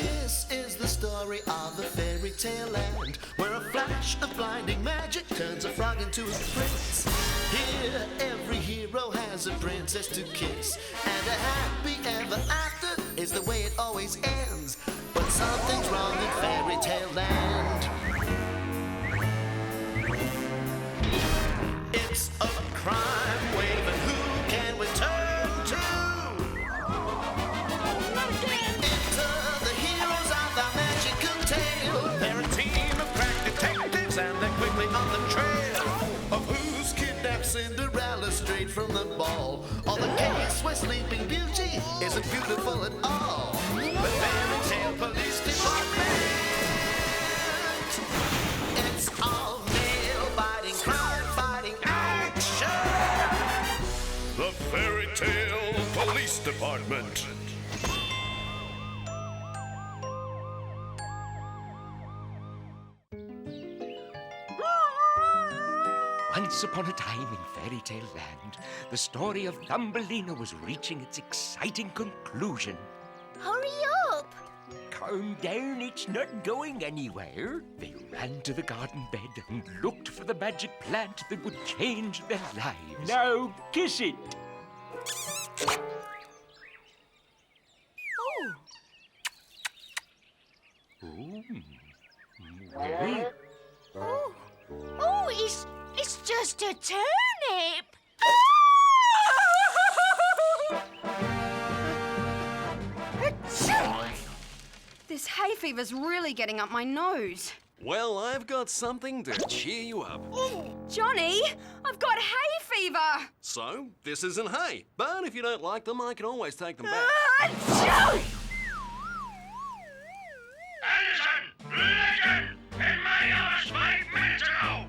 This is the story of the fairy tale land, where a flash of blinding magic turns a frog into a prince. Here, every hero has a princess to kiss, and a happy ever after is the way it always ends. But something's wrong in fairy tale land. It's a crime wave, and who can we turn to? Enter the heroes of the magical tale. They're a team of crack detectives, and they're quickly on the trail of who's kidnapped Cinderella straight from the ball, or the case where Sleeping Beauty isn't beautiful at all. The fairy tale police department. It's all nail-biting, crime-fighting action. The Fairy Tale Police Department. Once upon a time in Fairy Tale Land, the story of Thumbelina was reaching its exciting conclusion. Hurry up! Calm down, it's not going anywhere. They ran to the garden bed and looked for the magic plant that would change their lives. Now, kiss it. Oh. Well, Oh, it's just a turnip. This hay fever's really getting up my nose. Well, I've got something to cheer you up. Johnny, I've got hay fever. So, this isn't hay. But if you don't like them, I can always take them back. Achoo! Listen! In my office 5 minutes ago!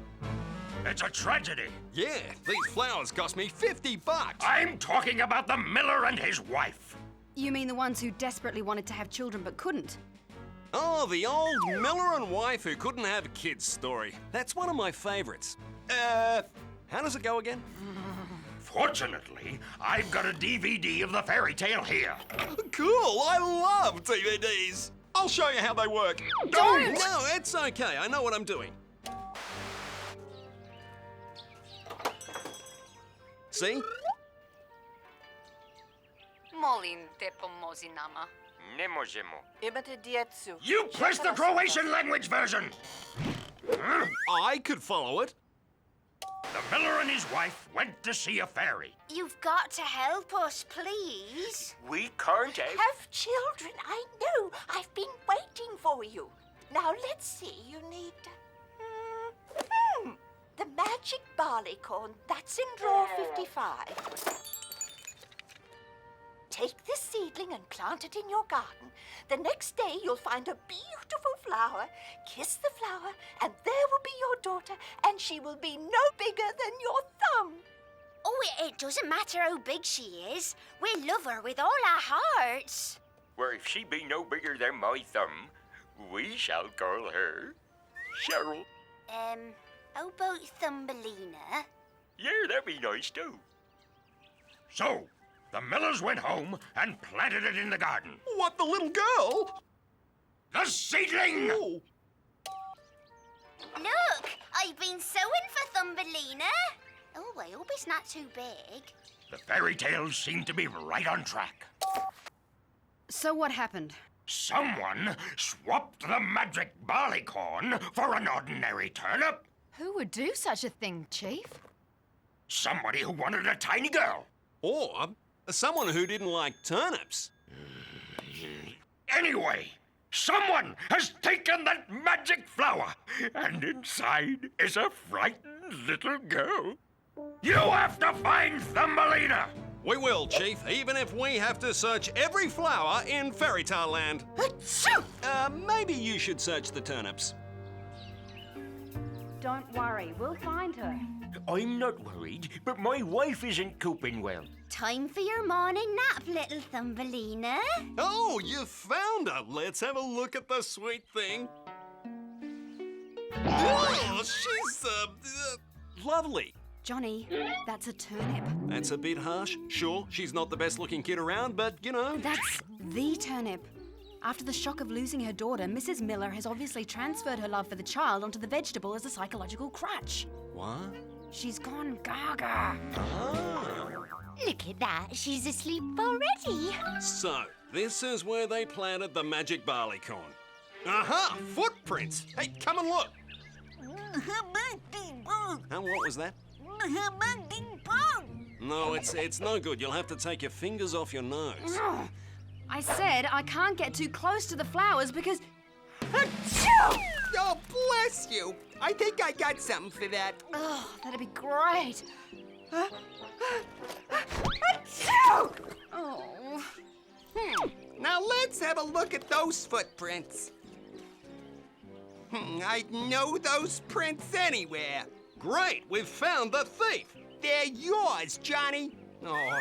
It's a tragedy. Yeah, these flowers cost me $50. I'm talking about the miller and his wife. You mean the ones who desperately wanted to have children but couldn't? Oh, the old miller and wife who couldn't have kids story. That's one of my favorites. How does it go again? Fortunately, I've got a DVD of the fairy tale here. Cool, I love DVDs. I'll show you how they work. Don't! No, it's okay. I know what I'm doing. See? Molin te pomozinama. nie możemy. Imate dietsu. You press the Croatian language version. I could follow it. The miller and his wife went to see a fairy. You've got to help us, please. We can't have... Have children, I know. I've been waiting for you. Now, let's see, you need... the magic barley corn. That's in drawer 55. Take this seedling and plant it in your garden. The next day, you'll find a beautiful flower. Kiss the flower, and there will be your daughter, and she will be no bigger than your thumb. Oh, it doesn't matter how big she is. We love her with all our hearts. Well, if she be no bigger than my thumb, we shall call her Cheryl. How about Thumbelina? Yeah, that'd be nice too. So, the millers went home and planted it in the garden. What, the little girl? The seedling! Oh. Look, I've been sewing for Thumbelina. Oh, I hope it's not too big. The fairy tales seem to be right on track. So what happened? Someone swapped the magic barley corn for an ordinary turnip. Who would do such a thing, Chief? Somebody who wanted a tiny girl. Or someone who didn't like turnips. Anyway, someone has taken that magic flower, and inside is a frightened little girl. You have to find Thumbelina! We will, Chief, even if we have to search every flower in Fairy Tale Land. Maybe you should search the turnips. Don't worry, we'll find her. I'm not worried, but my wife isn't coping well. Time for your morning nap, little Thumbelina. Oh, you found her. Let's have a look at the sweet thing. Oh, she's, lovely. Johnny, that's a turnip. That's a bit harsh. Sure, she's not the best looking kid around, but, you know. That's the turnip. After the shock of losing her daughter, Mrs. Miller has obviously transferred her love for the child onto the vegetable as a psychological crutch. What? She's gone gaga. Look at that, she's asleep already. So, this is where they planted the magic barley corn. Aha! Footprints! Hey, come and look! And what was that? No, it's no good. You'll have to take your fingers off your nose. Ugh. I said I can't get too close to the flowers because... Oh, bless you. I think I got something for that. Oh, that'd be great. Oh. Now let's have a look at those footprints. I'd know those prints anywhere. Great! We've found the thief! They're yours, Johnny. Oh.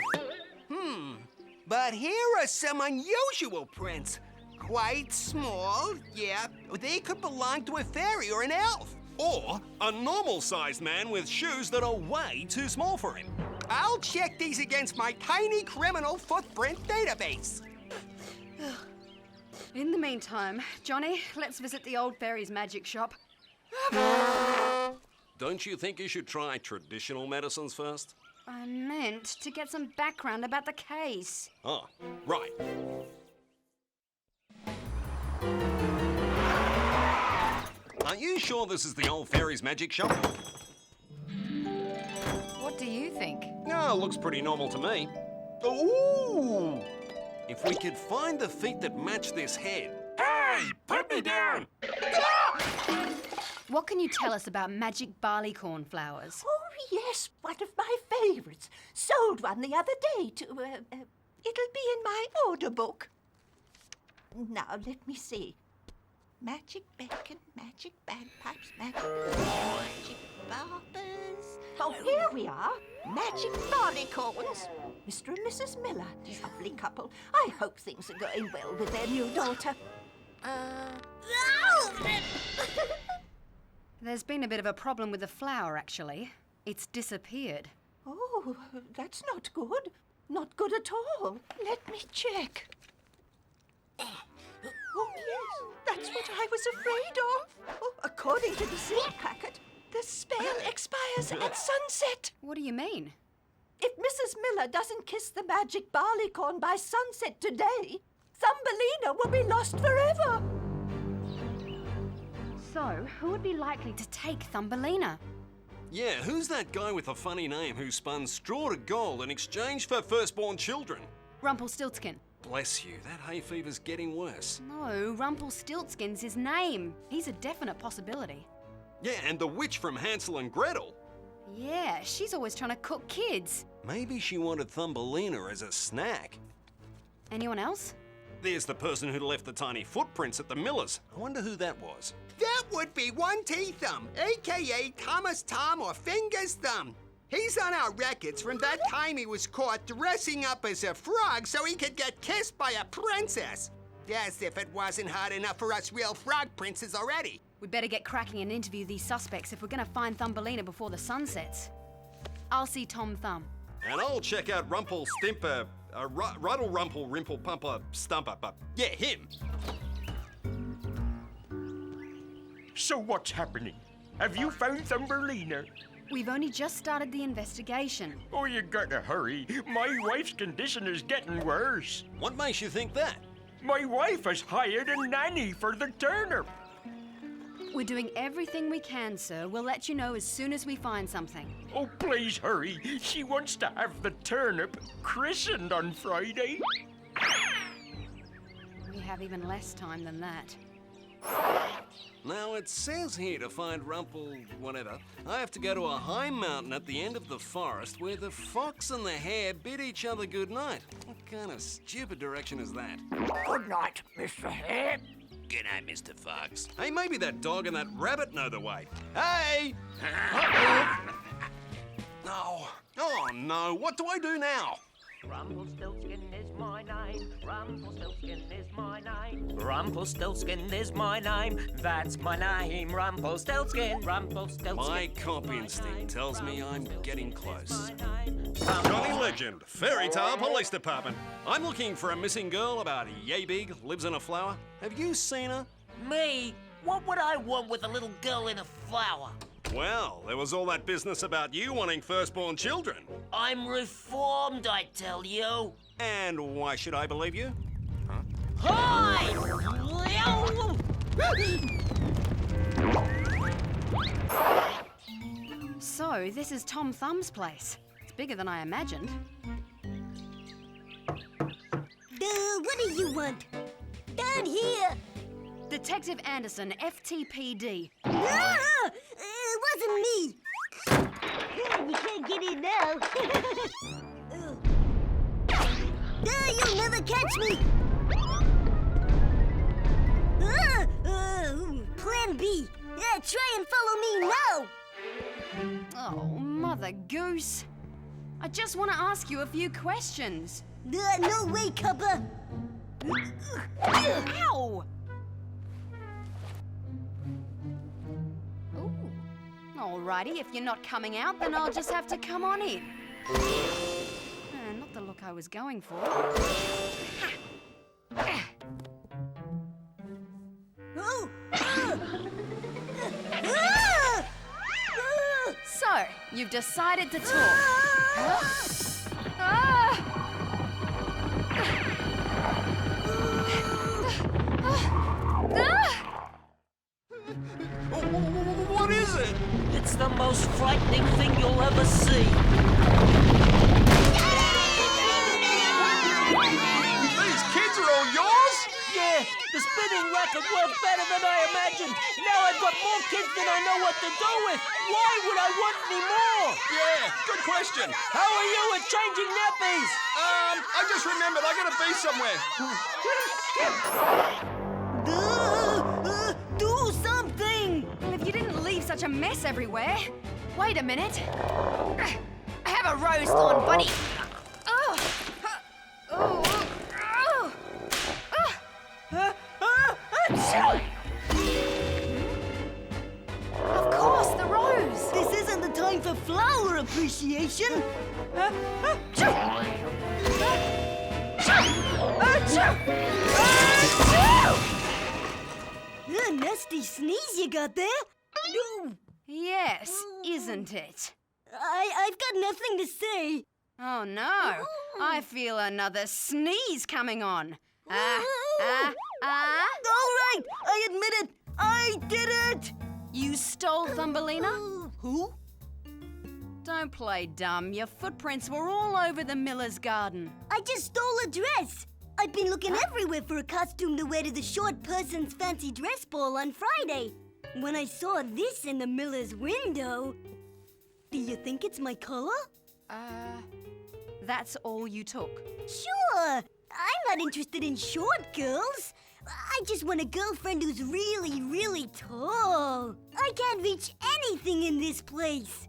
But here are some unusual prints. Quite small, yeah. They could belong to a fairy or an elf. Or a normal-sized man with shoes that are way too small for him. I'll check these against my tiny criminal footprint database. In the meantime, Johnny, let's visit the old fairy's magic shop. Don't you think you should try traditional medicines first? I meant to get some background about the case. Oh, right. Are you sure this is the old fairy's magic shop? What do you think? No, looks pretty normal to me. Ooh! If we could find the feet that match this head. Hey, put me down! What can you tell us about magic barley corn flowers? Oh, yes, one of my favourites. Sold one the other day to, it'll be in my order book. Now, let me see. Magic bacon, magic bagpipes, magic barbers. Oh, here we are. Magic barley corns. Mr. and Mrs. Miller, lovely couple. I hope things are going well with their new daughter. There's been a bit of a problem with the flower, actually. It's disappeared. Oh, that's not good. Not good at all. Let me check. Oh, yes, that's what I was afraid of. Oh, according to the seed packet, the spell expires at sunset. What do you mean? If Mrs. Miller doesn't kiss the magic barley corn by sunset today, Thumbelina will be lost forever. So, who would be likely to take Thumbelina? Yeah, who's that guy with a funny name who spun straw to gold in exchange for firstborn children? Rumpelstiltskin. Bless you, that hay fever's getting worse. No, Rumpelstiltskin's his name. He's a definite possibility. Yeah, and the witch from Hansel and Gretel. Yeah, she's always trying to cook kids. Maybe she wanted Thumbelina as a snack. Anyone else? There's the person who left the tiny footprints at the Millers. I wonder who that was. That would be One T Thumb, a.k.a. Thomas Tom or Fingers Thumb. He's on our records from that time he was caught dressing up as a frog so he could get kissed by a princess. As if it wasn't hard enough for us real frog princes already. We'd better get cracking and interview these suspects if we're going to find Thumbelina before the sun sets. I'll see Tom Thumb. And I'll check out Rumpelstimper, Ruddle Rumple Rimple Pumper Stumper. Yeah, him. So what's happening? Have you found Thumbelina? We've only just started the investigation. Oh, you gotta hurry. My wife's condition is getting worse. What makes you think that? My wife has hired a nanny for the turnip. We're doing everything we can, sir. We'll let you know as soon as we find something. Oh, please hurry. She wants to have the turnip christened on Friday. We have even less time than that. Now, it says here to find whatever, I have to go to a high mountain at the end of the forest where the fox and the hare bid each other goodnight. What kind of stupid direction is that? Good night, Mr. Hare. Good night, Mr. Fox. Hey, maybe that dog and that rabbit know the way. Hey! No. Oh, no. What do I do now? Rumpelstiltskin is my name. Rumpelstiltskin Rumpelstiltskin is my name. Rumpelstiltskin is my name. That's my name. Rumpelstiltskin. Rumpelstiltskin. My cop instinct tells me I'm getting close. Johnny Legend, Fairy Tale Police Department. I'm looking for a missing girl about yay big, lives in a flower. Have you seen her? Me? What would I want with a little girl in a flower? Well, there was all that business about you wanting firstborn children. I'm reformed, I tell you. And why should I believe you? Hi! So, this is Tom Thumb's place. It's bigger than I imagined. What do you want? Down here! Detective Anderson, FTPD. Ah! It wasn't me! You can't get in now. You'll never catch me! Plan B. Try and follow me now! Oh, Mother Goose. I just want to ask you a few questions. No way, Cuppa! Ow! Ooh. Alrighty, if you're not coming out, then I'll just have to come on in. Not the look I was going for. So, you've decided to talk. What is it? It's the most frightening thing you'll ever see. These kids are all yours? Yeah, the spinning record worked better than I imagined. Now I've got more kids than I know what to do with. Why would I want any more? Yeah, good question. How are you at changing nappies? I just remembered I gotta be somewhere. Do something! Well, if you didn't leave such a mess everywhere. Wait a minute. I have a roast on, Bunny. Of course, the rose. This isn't the time for flower appreciation. Nasty sneeze you got there. Yes, isn't it? I've got nothing to say. Oh no, I feel another sneeze coming on. All right, I admit it. I did it. You stole Thumbelina? Who? Don't play dumb. Your footprints were all over the Miller's garden. I just stole a dress. I've been looking everywhere for a costume to wear to the short person's fancy dress ball on Friday. When I saw this in the Miller's window, do you think it's my color? That's all you took? Sure. I'm not interested in short girls. I just want a girlfriend who's really, really tall. I can't reach anything in this place.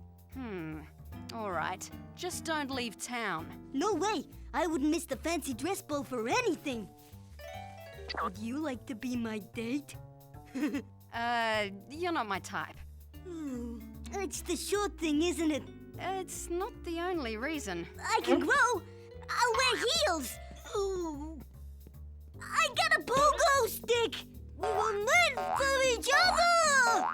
All right. Just don't leave town. No way. I wouldn't miss the fancy dress ball for anything. Would you like to be my date? You're not my type. It's the short thing, isn't it? It's not the only reason. I can grow. I'll wear heels. Ooh. I got a pogo stick. We were meant for each other.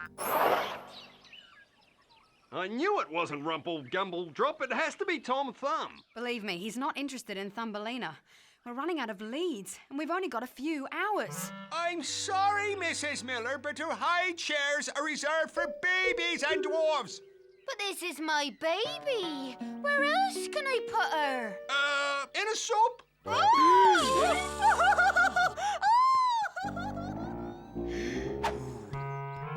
I knew it wasn't Rumple Gumble Drop. It has to be Tom Thumb. Believe me, he's not interested in Thumbelina. We're running out of leads, and we've only got a few hours. I'm sorry, Mrs. Miller, but your high chairs are reserved for babies and dwarves. But this is my baby. Where else can I put her? In a soup.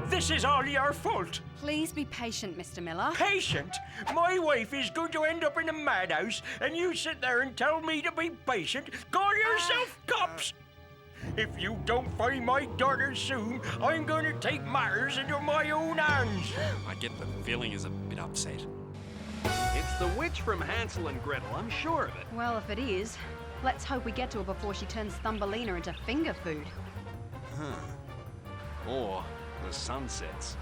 This is all your fault. Please be patient, Mr. Miller. Patient? My wife is going to end up in a madhouse, and you sit there and tell me to be patient? Call yourself cops! If you don't find my daughter soon, I'm going to take matters into my own hands. I get the feeling he's a bit upset. It's the witch from Hansel and Gretel, I'm sure of it. Well, if it is, Let's hope we get to her before she turns Thumbelina into finger food. Or the sun sets.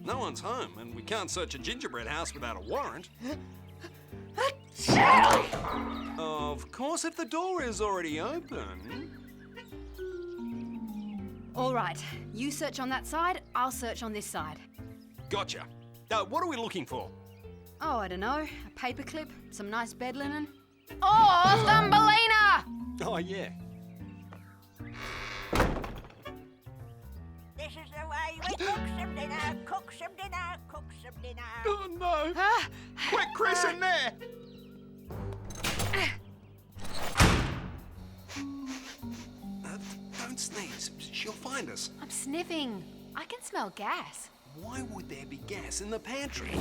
No one's home, and we can't search a gingerbread house without a warrant. Of course, if the door is already open. All right, you search on that side, I'll search on this side. Gotcha. What are we looking for? Oh, I don't know. A paperclip, some nice bed linen. Oh, Thumbelina! Oh, yeah. This is the way we cook some dinner, cook some dinner, cook some dinner. Oh, no. Ah, Quick, Chris, in there. Don't sneeze. She'll find us. I'm sniffing. I can smell gas. Why would there be gas in the pantry?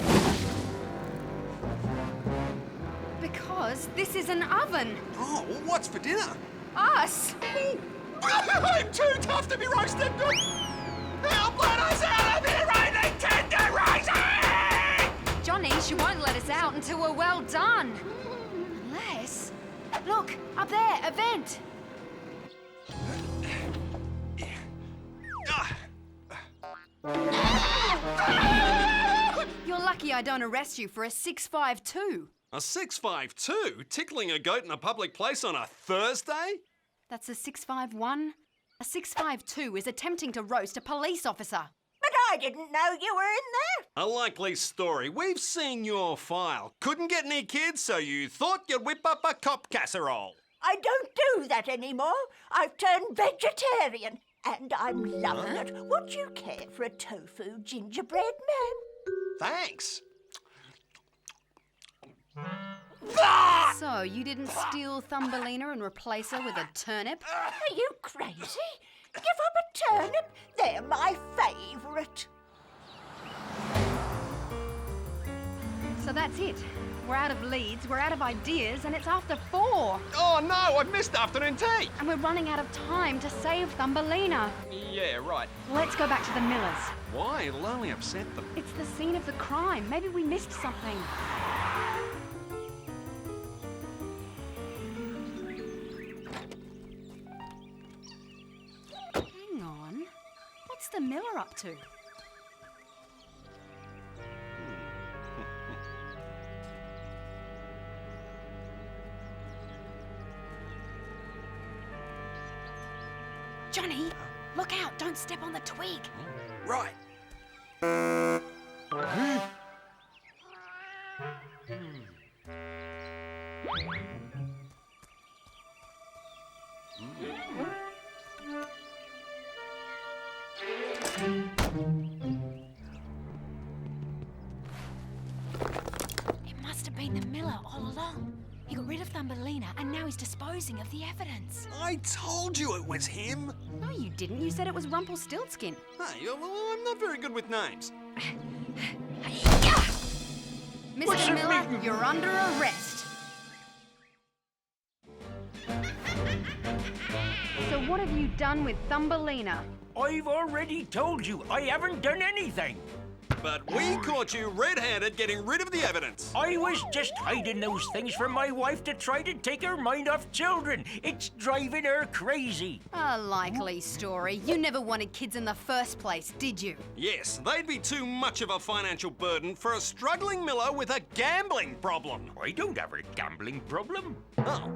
Because this is an oven. Oh, well, what's for dinner? Us. I'm too tough to be roasted. Help, let us out of here, I need tenderizing! Johnny, she won't let us out until we're well done. Unless... Look, up there, a vent. You're lucky I don't arrest you for a 652. A 652? Tickling a goat in a public place on a Thursday? That's a 651. A 652 is attempting to roast a police officer. But I didn't know you were in there. A likely story. We've seen your file. Couldn't get any kids, so you thought you'd whip up a cop casserole. I don't do that anymore. I've turned vegetarian, and I'm loving it. Would you care for a tofu gingerbread man? Thanks. So, you didn't steal Thumbelina and replace her with a turnip? Are you crazy? Give up a turnip? They're my favourite. So that's it. We're out of leads, we're out of ideas, and it's after 4. Oh no, I've missed afternoon tea. And we're running out of time to save Thumbelina. Yeah, right. Let's go back to the Millers. Why? It'll only upset them. It's the scene of the crime. Maybe we missed something. Hang on. What's the Miller up to? Johnny, look out. Don't step on the twig. Right. It must have been the Miller all along. He got rid of Thumbelina and now he's disposing of the evidence. I told you it was him. No, you didn't. You said it was Rumpelstiltskin. Hey, well, I'm not very good with names. Mr. Miller, you're under arrest. So what have you done with Thumbelina? I've already told you, I haven't done anything. But we caught you red-handed getting rid of the evidence. I was just hiding those things from my wife to try to take her mind off children. It's driving her crazy. A likely story. You never wanted kids in the first place, did you? Yes, they'd be too much of a financial burden for a struggling Miller with a gambling problem. I don't have a gambling problem. Oh,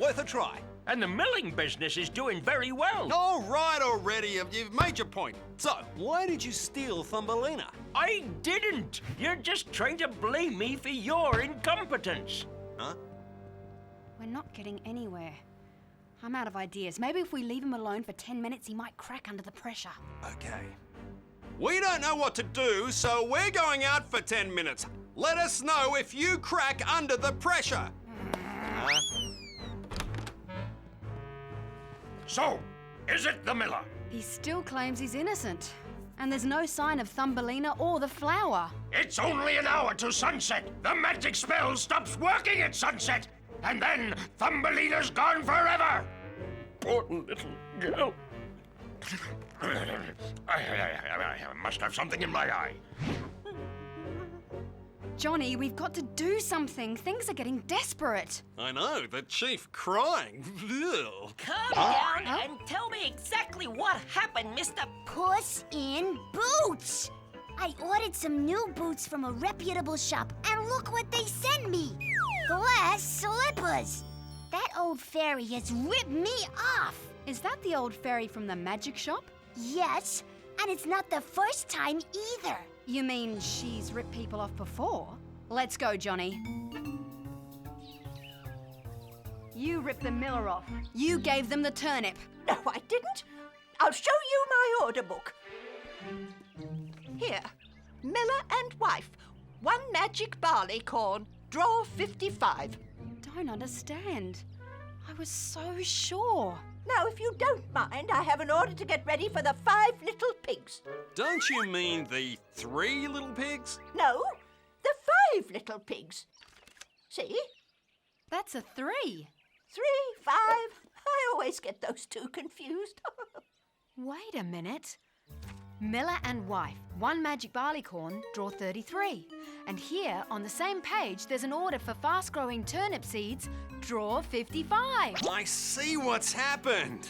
worth a try. And the milling business is doing very well. All right already, you've made your point. So, why did you steal Thumbelina? I didn't. You're just trying to blame me for your incompetence. Huh? We're not getting anywhere. I'm out of ideas. Maybe if we leave him alone for 10 minutes, he might crack under the pressure. Okay. We don't know what to do, so we're going out for 10 minutes. Let us know if you crack under the pressure. So, is it the Miller? He still claims he's innocent. And there's no sign of Thumbelina or the flower. It's only an hour to sunset. The magic spell stops working at sunset. And then Thumbelina's gone forever. Poor little girl. I must have something in my eye. Johnny, we've got to do something. Things are getting desperate. I know, the chief crying. Ugh. Calm down and tell me exactly what happened, Mr. Puss in Boots! I ordered some new boots from a reputable shop, and look what they sent me! Glass slippers! That old fairy has ripped me off! Is that the old fairy from the magic shop? Yes, and it's not the first time either. You mean she's ripped people off before? Let's go, Johnny. You ripped the miller off. You gave them the turnip. No, I didn't. I'll show you my order book. Here, miller and wife. 1 magic barley corn. Draw 55. Don't understand. I was so sure. Now, if you don't mind, I have an order to get ready for the 5 little pigs. Don't you mean the 3 little pigs? No, the 5 little pigs. See? That's a 3. 3, 5. I always get those two confused. Wait a minute. Miller and wife, 1 magic barley corn, draw 33. And here, on the same page, there's an order for fast-growing turnip seeds, draw 55. I see what's happened.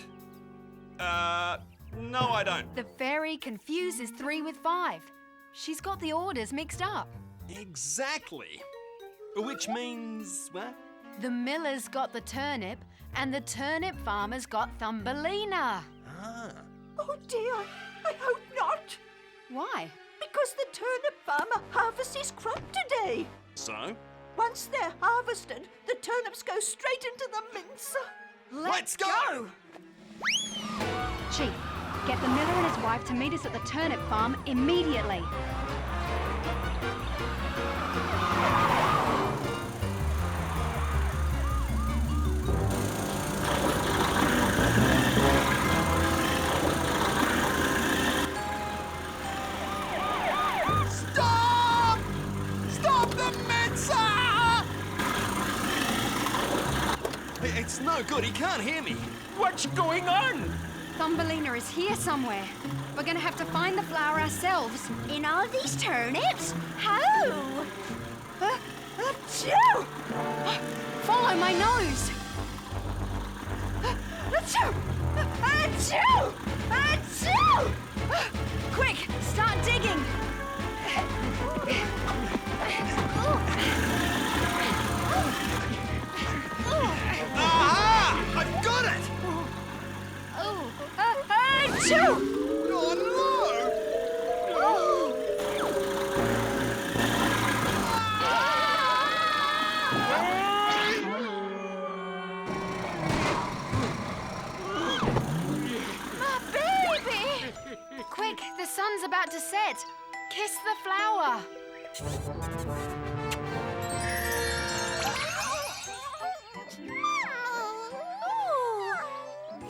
No, I don't. The fairy confuses 3 with 5. She's got the orders mixed up. Exactly. Which means, what? The miller's got the turnip, and the turnip farmer's got Thumbelina. Ah. Oh dear, I hope not. Why? Because the turnip farmer harvests his crop today. So? Once they're harvested, the turnips go straight into the mincer. Let's go! Chief, get the miller and his wife to meet us at the turnip farm immediately. Stop! Stop the mincer! It's no good, he can't hear me. What's going on? Thumbelina is here somewhere. We're gonna have to find the flour ourselves. In all these turnips? How? Achoo! Follow my nose. Achoo! Achoo! Achoo! Quick, start digging. Aha! I've got it! Achoo! Oh My baby! Quick, the sun's about to set. Kiss the flower.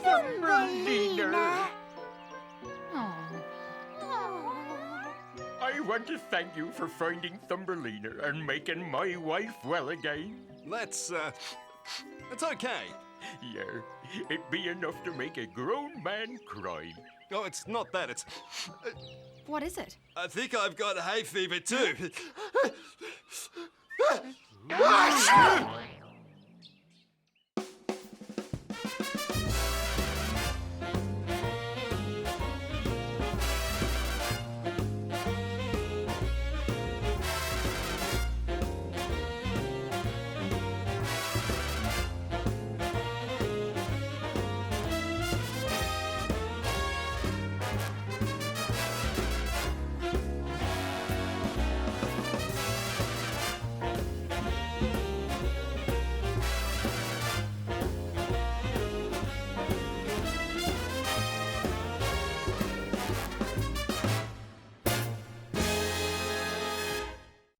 Thumbelina! Oh. I want to thank you for finding Thumbelina and making my wife well again. That's, it's okay. Yeah, it'd be enough to make a grown man cry. Oh, it's not that, it's... What is it? I think I've got hay fever too.